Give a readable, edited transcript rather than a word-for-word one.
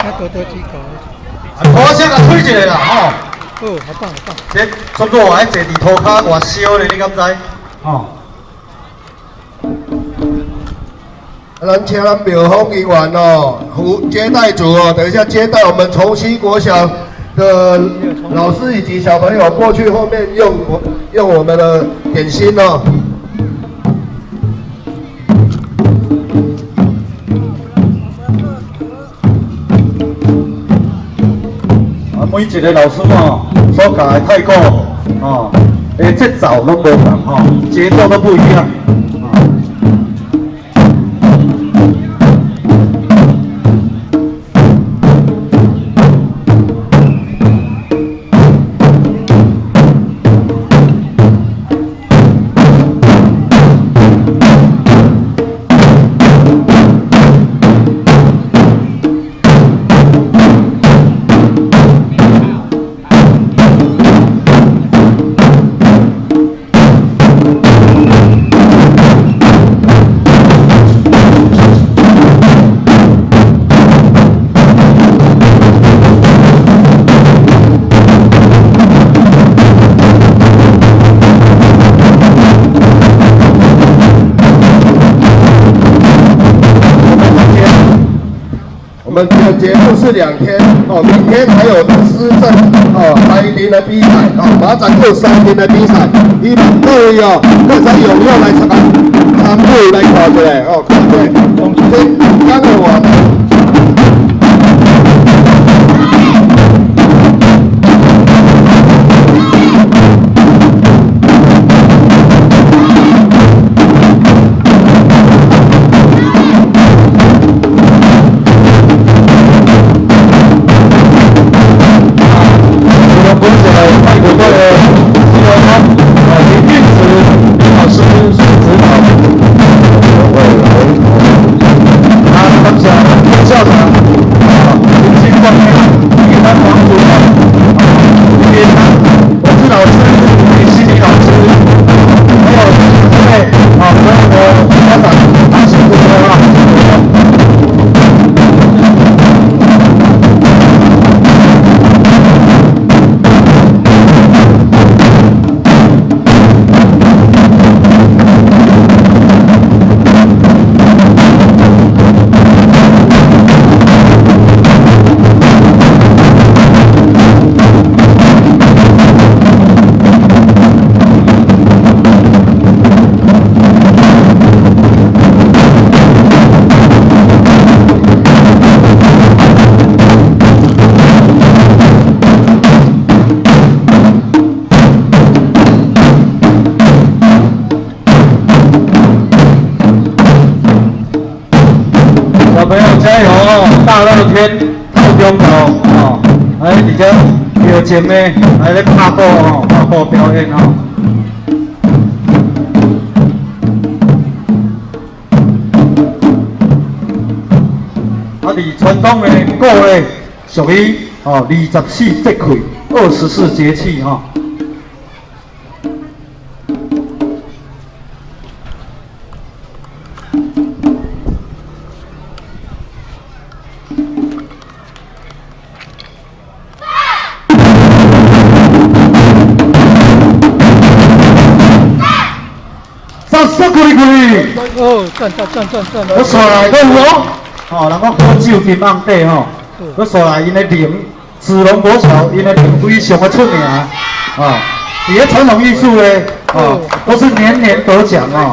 还多几个。土先甲推一个啦，吼。哦，好棒好棒。这差不多还坐伫涂骹外烧咧，你敢知？吼。咱请咱庙方人员哦，接待组哦，等一下接待我们崇西国小的老师以及小朋友过去后面用我们的点心哦。每一个老师哦，所教的太鼓哦，节奏拢无同吼，节奏都不一样。我们这个节目是2天哦，明天还有施政哦3天的比赛哦，马展有3天的比赛，希望各位哦，各位踊跃来参与来看一下哦，看一下，先刚的我。小朋友加油哦！大热天透中头哦，而且有前面还在拍鼓哦，拍鼓表演哦。传统的鼓咧，属于24节气，24节气哈。杀开开！哦，转！我刷来个有哦，人讲喝酒金暗底吼，我刷来因的灵，子龙国小因的灵非常的出名啊，伫咧传统艺术咧，都是年年得奖哦。